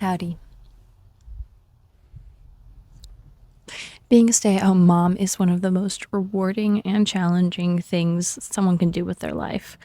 Howdy. Being a stay-at-home mom is one of the most rewarding and challenging things someone can do with their life,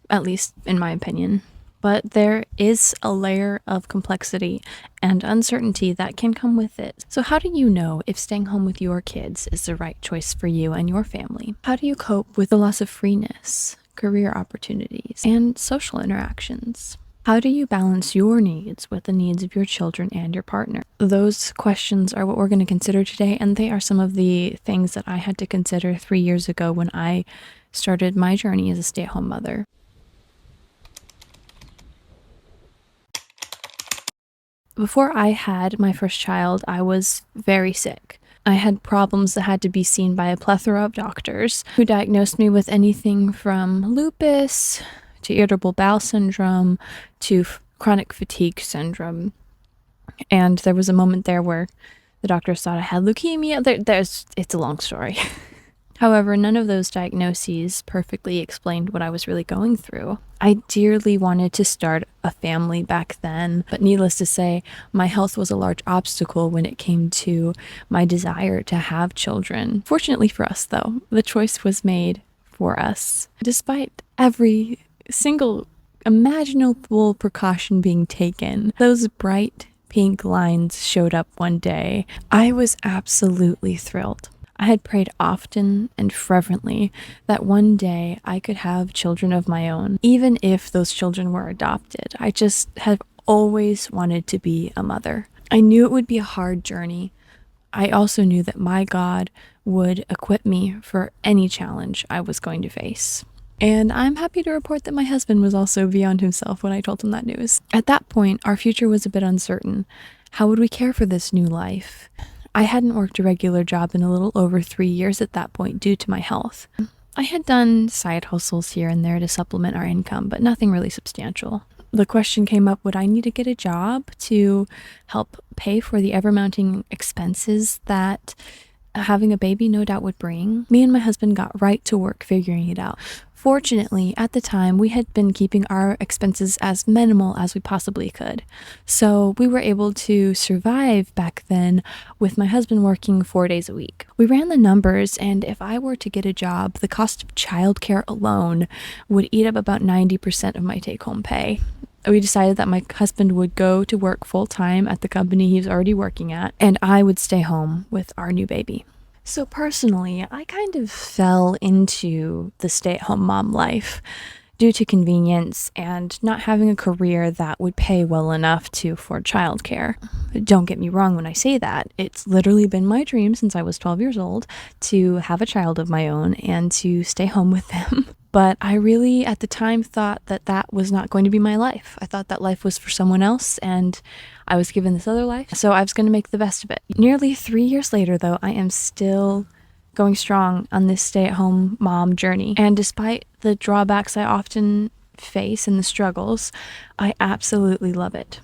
at least in my opinion. But there is a layer of complexity and uncertainty that can come with it. So, how do you know if staying home with your kids is the right choice for you and your family? How do you cope with the loss of freeness, career opportunities, and social interactions? How do you balance your needs with the needs of your children and your partner? Those questions are what we're going to consider today, and they are some of the things that I had to consider 3 years ago when I started my journey as a stay-at-home mother. Before I had my first child, I was very sick. I had problems that had to be seen by a plethora of doctors who diagnosed me with anything from lupus to irritable bowel syndrome to chronic fatigue syndrome. And there was a moment there where the doctors thought I had leukemia. It's a long story. However, none of those diagnoses perfectly explained what I was really going through. I dearly wanted to start a family back then, but needless to say, my health was a large obstacle when it came to my desire to have children. Fortunately for us, though, the choice was made for us. Despite every single imaginable precaution being taken, those bright pink lines showed up one day. I was absolutely thrilled. I had prayed often and fervently that one day I could have children of my own, even if those children were adopted. I just have always wanted to be a mother. I knew it would be a hard journey. I also knew that my God would equip me for any challenge I was going to face. And I'm happy to report that my husband was also beyond himself when I told him that news. At that point, our future was a bit uncertain. How would we care for this new life? I hadn't worked a regular job in a little over 3 years at that point due to my health. I had done side hustles here and there to supplement our income, but nothing really substantial. The question came up, would I need to get a job to help pay for the ever-mounting expenses that having a baby no doubt would bring? Me and my husband got right to work figuring it out. Fortunately, at the time, we had been keeping our expenses as minimal as we possibly could. So we were able to survive back then with my husband working 4 days a week. We ran the numbers, and if I were to get a job, the cost of childcare alone would eat up about 90% of my take-home pay. We decided that my husband would go to work full-time at the company he was already working at, and I would stay home with our new baby. So personally, I kind of fell into the stay-at-home mom life due to convenience and not having a career that would pay well enough to afford childcare. Don't get me wrong when I say that. It's literally been my dream since I was 12 years old to have a child of my own and to stay home with them. But I really, at the time, thought that that was not going to be my life. I thought that life was for someone else, and I was given this other life, so I was going to make the best of it. Nearly 3 years later, though, I am still going strong on this stay-at-home mom journey. And despite the drawbacks I often face and the struggles, I absolutely love it.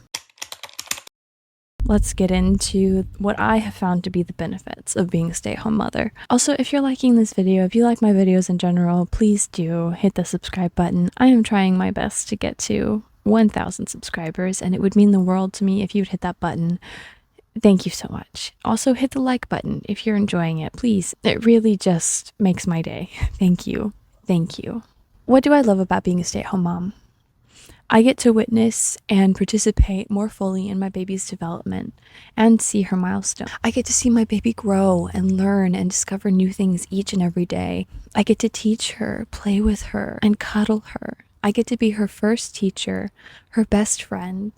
Let's get into what I have found to be the benefits of being a stay-at-home mother. Also, if you're liking this video, if you like my videos in general, please do hit the subscribe button. I am trying my best to get to 1,000 subscribers, and it would mean the world to me if you would hit that button. Thank you so much. Also, hit the like button if you're enjoying it, please. It really just makes my day. Thank you. Thank you. What do I love about being a stay-at-home mom? I get to witness and participate more fully in my baby's development and see her milestone. I get to see my baby grow and learn and discover new things each and every day. I get to teach her, play with her, and cuddle her. I get to be her first teacher, her best friend,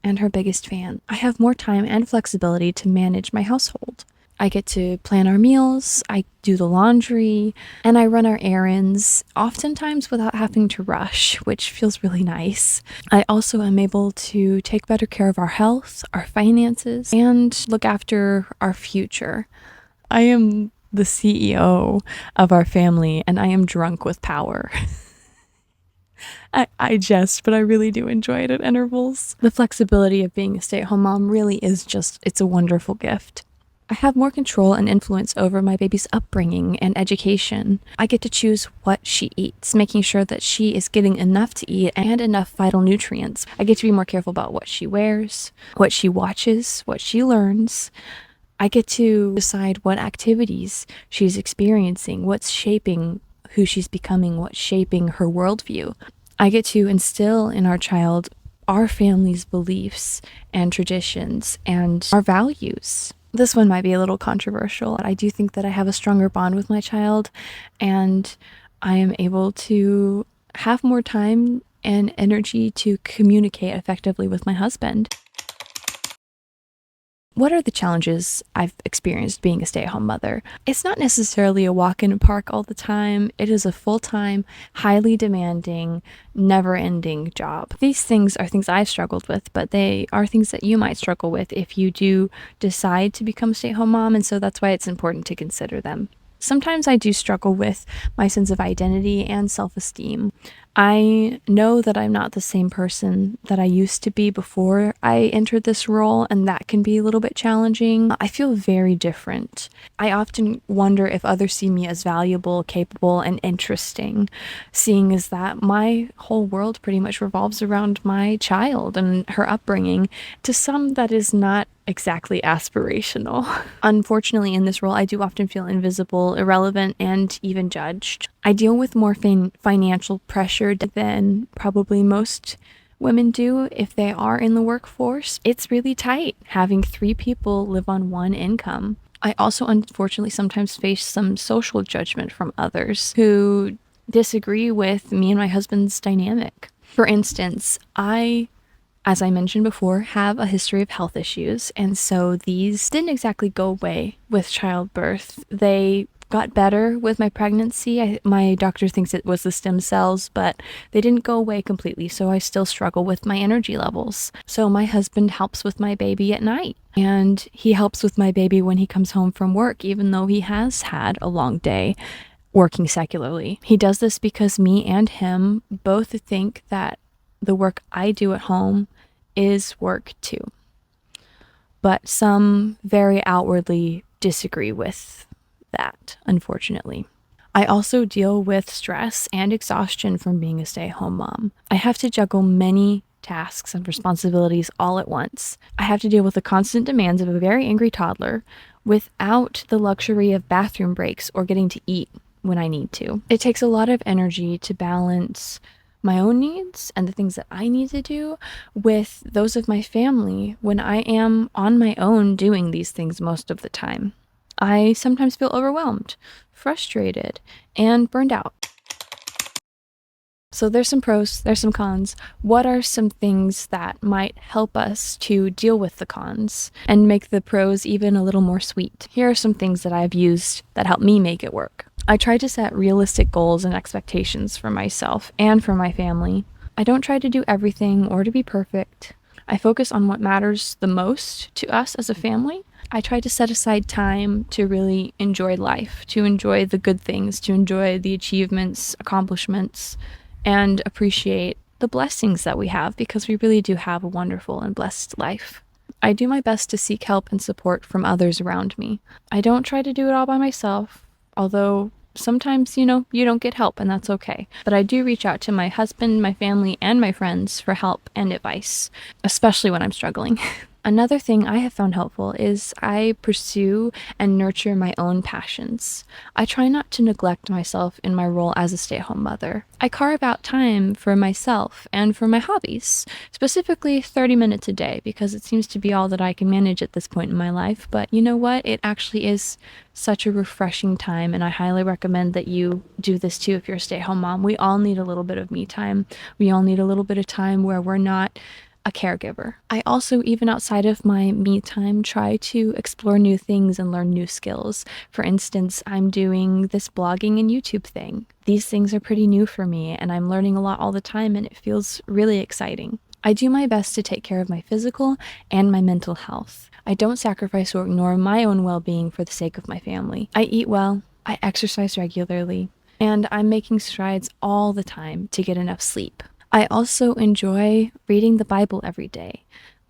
and her biggest fan. I have more time and flexibility to manage my household. I get to plan our meals, I do the laundry, and I run our errands, oftentimes without having to rush, which feels really nice. I also am able to take better care of our health, our finances, and look after our future. I am the CEO of our family, and I am drunk with power. I jest, but I really do enjoy it at intervals. The flexibility of being a stay-at-home mom really is it's a wonderful gift. I have more control and influence over my baby's upbringing and education. I get to choose what she eats, making sure that she is getting enough to eat and enough vital nutrients. I get to be more careful about what she wears, what she watches, what she learns. I get to decide what activities she's experiencing, what's shaping who she's becoming, what's shaping her worldview. I get to instill in our child our family's beliefs and traditions and our values. This one might be a little controversial. I do think that I have a stronger bond with my child, and I am able to have more time and energy to communicate effectively with my husband. What are the challenges I've experienced being a stay-at-home mother? It's not necessarily a walk in a park all the time. It is a full-time, highly demanding, never-ending job. These things are things I've struggled with, but they are things that you might struggle with if you do decide to become a stay-at-home mom, and so that's why it's important to consider them. Sometimes I do struggle with my sense of identity and self-esteem. I know that I'm not the same person that I used to be before I entered this role, and that can be a little bit challenging. I feel very different. I often wonder if others see me as valuable, capable, and interesting, seeing as that my whole world pretty much revolves around my child and her upbringing. To some, that is not exactly aspirational. Unfortunately, in this role, I do often feel invisible, irrelevant, and even judged. I deal with more financial pressure than probably most women do if they are in the workforce. It's really tight having 3 people live on one income. I also unfortunately sometimes face some social judgment from others who disagree with me and my husband's dynamic. For instance, as I mentioned before, have a history of health issues, and so these didn't exactly go away with childbirth. They got better with my pregnancy. My doctor thinks it was the stem cells, but they didn't go away completely, so I still struggle with my energy levels. So my husband helps with my baby at night, and he helps with my baby when he comes home from work, even though he has had a long day working secularly. He does this because me and him both think that the work I do at home is work too. But some very outwardly disagree with that, unfortunately. I also deal with stress and exhaustion from being a stay-at-home mom. I have to juggle many tasks and responsibilities all at once. I have to deal with the constant demands of a very angry toddler without the luxury of bathroom breaks or getting to eat when I need to. It takes a lot of energy to balance my own needs and the things that I need to do with those of my family when I am on my own doing these things most of the time. I sometimes feel overwhelmed, frustrated, and burned out. So there's some pros, there's some cons. What are some things that might help us to deal with the cons and make the pros even a little more sweet? Here are some things that I've used that help me make it work. I try to set realistic goals and expectations for myself and for my family. I don't try to do everything or to be perfect. I focus on what matters the most to us as a family. I try to set aside time to really enjoy life, to enjoy the good things, to enjoy the achievements, accomplishments, and appreciate the blessings that we have, because we really do have a wonderful and blessed life. I do my best to seek help and support from others around me. I don't try to do it all by myself, although sometimes, you don't get help, and that's okay. But I do reach out to my husband, my family, and my friends for help and advice, especially when I'm struggling. Another thing I have found helpful is I pursue and nurture my own passions. I try not to neglect myself in my role as a stay-at-home mother. I carve out time for myself and for my hobbies, specifically 30 minutes a day, because it seems to be all that I can manage at this point in my life. But you know what? It actually is such a refreshing time, and I highly recommend that you do this too if you're a stay-at-home mom. We all need a little bit of me time. We all need a little bit of time where we're not a caregiver. I also, even outside of my me time, try to explore new things and learn new skills. For instance, I'm doing this blogging and YouTube thing. These things are pretty new for me, and I'm learning a lot all the time, and it feels really exciting. I do my best to take care of my physical and my mental health. I don't sacrifice or ignore my own well-being for the sake of my family. I eat well, I exercise regularly, and I'm making strides all the time to get enough sleep. I also enjoy reading the Bible every day.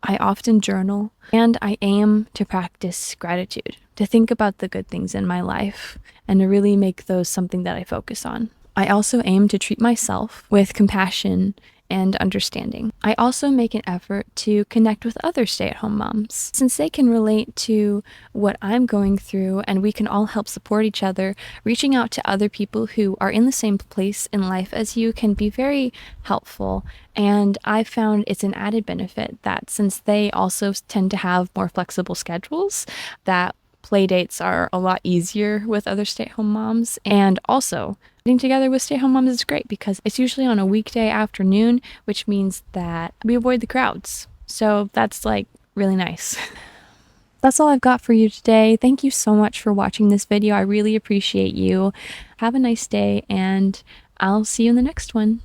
I often journal, and I aim to practice gratitude, to think about the good things in my life, and to really make those something that I focus on. I also aim to treat myself with compassion and understanding. I also make an effort to connect with other stay-at-home moms, since they can relate to what I'm going through and we can all help support each other. Reaching out to other people who are in the same place in life as you can be very helpful. And I found it's an added benefit that since they also tend to have more flexible schedules, that play dates are a lot easier with other stay-at-home moms. And also, getting together with stay-at-home moms is great because it's usually on a weekday afternoon, which means that we avoid the crowds. So that's like really nice. That's all I've got for you today. Thank you so much for watching this video. I really appreciate you. Have a nice day, and I'll see you in the next one.